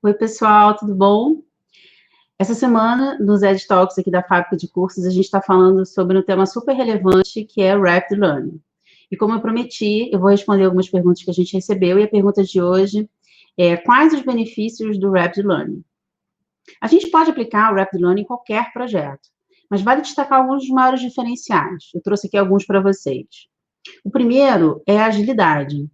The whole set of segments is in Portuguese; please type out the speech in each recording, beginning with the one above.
Oi, pessoal, tudo bom? Essa semana, nos Ed Talks aqui da Fábrica de Cursos, a gente está falando sobre um tema super relevante, que é o Rapid Learning. E como eu prometi, eu vou responder algumas perguntas que a gente recebeu, e a pergunta de hoje é: quais os benefícios do Rapid Learning? A gente pode aplicar o Rapid Learning em qualquer projeto, mas vale destacar alguns dos maiores diferenciais. Eu trouxe aqui alguns para vocês. O primeiro é a agilidade.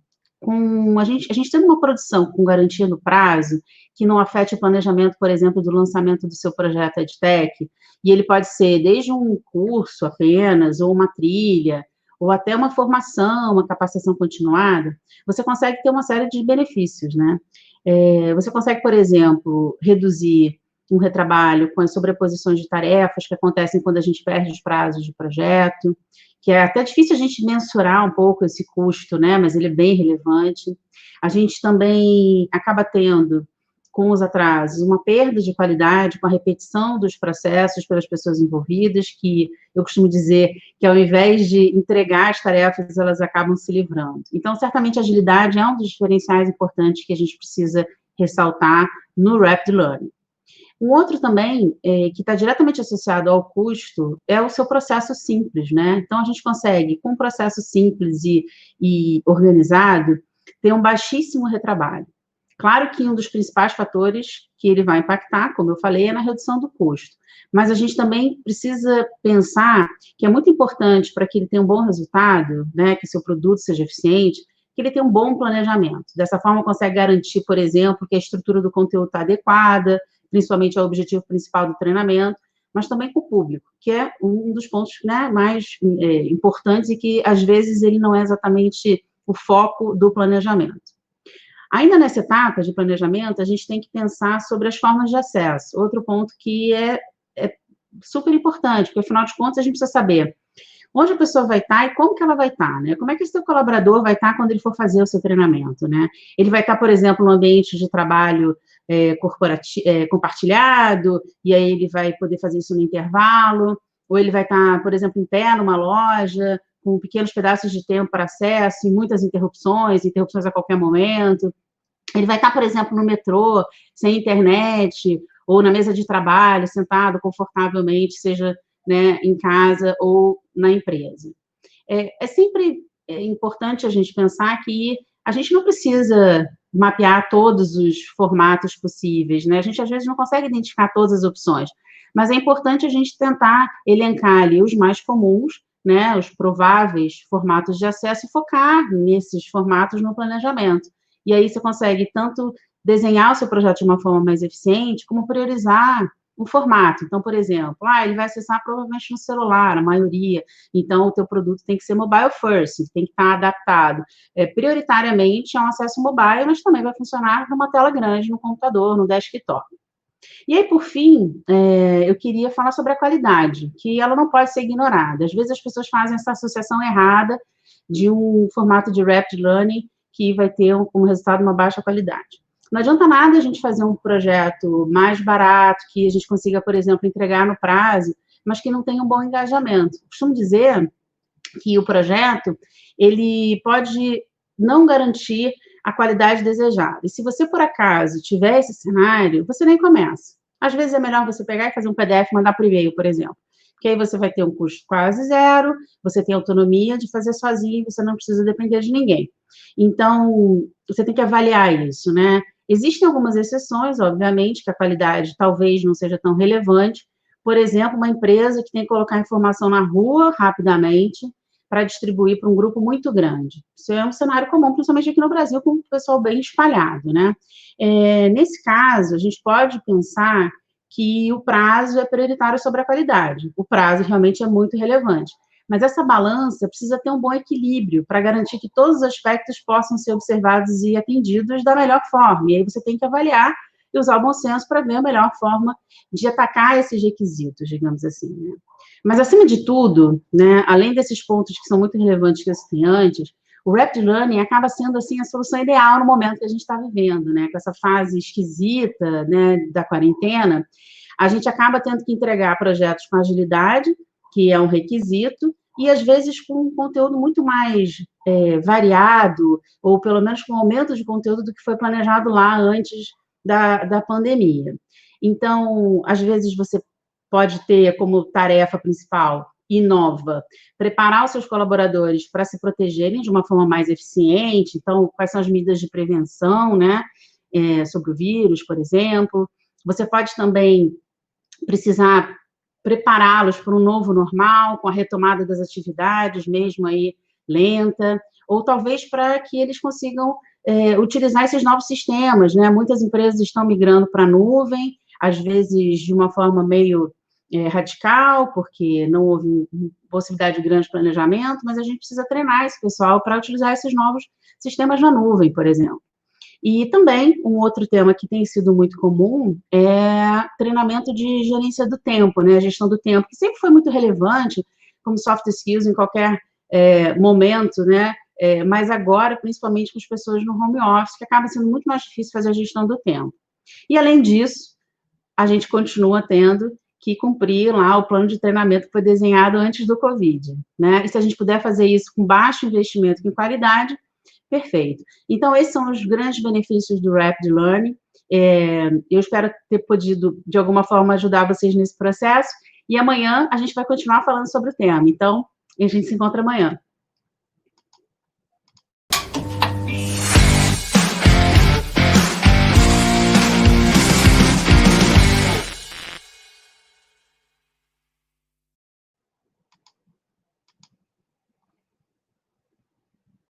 A gente tendo uma produção com garantia no prazo, que não afete o planejamento, por exemplo, do lançamento do seu projeto EdTech, e ele pode ser desde um curso apenas, ou uma trilha, ou até uma formação, uma capacitação continuada, você consegue ter uma série de benefícios, né? Você consegue, por exemplo, reduzir um retrabalho com as sobreposições de tarefas que acontecem quando a gente perde os prazos de projeto, que é até difícil a gente mensurar um pouco esse custo, né, mas ele é bem relevante. A gente também acaba tendo, com os atrasos, uma perda de qualidade, com a repetição dos processos pelas pessoas envolvidas, que eu costumo dizer que, ao invés de entregar as tarefas, elas acabam se livrando. Então, certamente, a agilidade é um dos diferenciais importantes que a gente precisa ressaltar no Rapid Learning. Um outro também, que está diretamente associado ao custo, é o seu processo simples, né? Então, a gente consegue, com um processo simples e organizado, ter um baixíssimo retrabalho. Claro que um dos principais fatores que ele vai impactar, como eu falei, é na redução do custo. Mas a gente também precisa pensar que é muito importante para que ele tenha um bom resultado, né, que seu produto seja eficiente, que ele tenha um bom planejamento. Dessa forma, consegue garantir, por exemplo, que a estrutura do conteúdo está adequada, principalmente ao objetivo principal do treinamento, mas também com o público, que é um dos pontos, né, mais importantes e que, às vezes, ele não é exatamente o foco do planejamento. Ainda nessa etapa de planejamento, a gente tem que pensar sobre as formas de acesso. Outro ponto que é super importante, porque, afinal de contas, a gente precisa saber onde a pessoa vai estar e como que ela vai estar, né? Como é que esse seu colaborador vai estar quando ele for fazer o seu treinamento, né? Ele vai estar, por exemplo, no ambiente de trabalho compartilhado, e aí ele vai poder fazer isso no intervalo, ou ele vai estar, por exemplo, em pé numa loja, com pequenos pedaços de tempo para acesso, e muitas interrupções a qualquer momento. Ele vai estar, por exemplo, no metrô, sem internet, ou na mesa de trabalho, sentado confortavelmente, seja, né, em casa ou na empresa. É sempre importante a gente pensar que a gente não precisa mapear todos os formatos possíveis, né? A gente, às vezes, não consegue identificar todas as opções, mas é importante a gente tentar elencar ali os mais comuns, né, os prováveis formatos de acesso e focar nesses formatos no planejamento. E aí você consegue tanto desenhar o seu projeto de uma forma mais eficiente, como priorizar o formato. Então, por exemplo, ele vai acessar provavelmente no celular, a maioria. Então, o teu produto tem que ser mobile first, tem que estar adaptado prioritariamente a um acesso mobile, mas também vai funcionar numa tela grande, no computador, no desktop. E aí, por fim, eu queria falar sobre a qualidade, que ela não pode ser ignorada. Às vezes as pessoas fazem essa associação errada de um formato de Rapid Learning que vai ter como resultado uma baixa qualidade. Não adianta nada a gente fazer um projeto mais barato, que a gente consiga, por exemplo, entregar no prazo, mas que não tenha um bom engajamento. Costumo dizer que o projeto, ele pode não garantir a qualidade desejada. E se você, por acaso, tiver esse cenário, você nem começa. Às vezes é melhor você pegar e fazer um PDF e mandar por e-mail, por exemplo. Porque aí você vai ter um custo quase zero, você tem autonomia de fazer sozinho, você não precisa depender de ninguém. Então, você tem que avaliar isso, né? Existem algumas exceções, obviamente, que a qualidade talvez não seja tão relevante. Por exemplo, uma empresa que tem que colocar informação na rua rapidamente para distribuir para um grupo muito grande. Isso é um cenário comum, principalmente aqui no Brasil, com o pessoal bem espalhado, né? Nesse caso, a gente pode pensar que o prazo é prioritário sobre a qualidade. O prazo realmente é muito relevante. Mas essa balança precisa ter um bom equilíbrio para garantir que todos os aspectos possam ser observados e atendidos da melhor forma. E aí você tem que avaliar e usar o bom senso para ver a melhor forma de atacar esses requisitos, digamos assim, né? Mas, acima de tudo, né, além desses pontos que são muito relevantes que eu citei antes, o Rapid Learning acaba sendo, assim, a solução ideal no momento que a gente está vivendo, né? Com essa fase esquisita, né, da quarentena, a gente acaba tendo que entregar projetos com agilidade, que é um requisito, e às vezes com um conteúdo muito mais variado, ou pelo menos com aumento de conteúdo do que foi planejado lá antes da pandemia. Então, às vezes, você pode ter como tarefa principal e nova, preparar os seus colaboradores para se protegerem de uma forma mais eficiente. Então, quais são as medidas de prevenção, né, sobre o vírus, por exemplo. Você pode também precisar prepará-los para um novo normal, com a retomada das atividades, mesmo aí lenta, ou talvez para que eles consigam utilizar esses novos sistemas, né? Muitas empresas estão migrando para a nuvem, às vezes de uma forma meio radical, porque não houve possibilidade de grande planejamento, mas a gente precisa treinar esse pessoal para utilizar esses novos sistemas na nuvem, por exemplo. E também, um outro tema que tem sido muito comum é treinamento de gerência do tempo, né? A gestão do tempo, que sempre foi muito relevante como soft skills em qualquer momento, né? Mas agora, principalmente com as pessoas no home office, que acaba sendo muito mais difícil fazer a gestão do tempo. E, além disso, a gente continua tendo que cumprir lá o plano de treinamento que foi desenhado antes do Covid, né? E se a gente puder fazer isso com baixo investimento e qualidade, perfeito. Então, esses são os grandes benefícios do Rapid Learning. Eu espero ter podido, de alguma forma, ajudar vocês nesse processo. E amanhã a gente vai continuar falando sobre o tema. Então, a gente se encontra amanhã.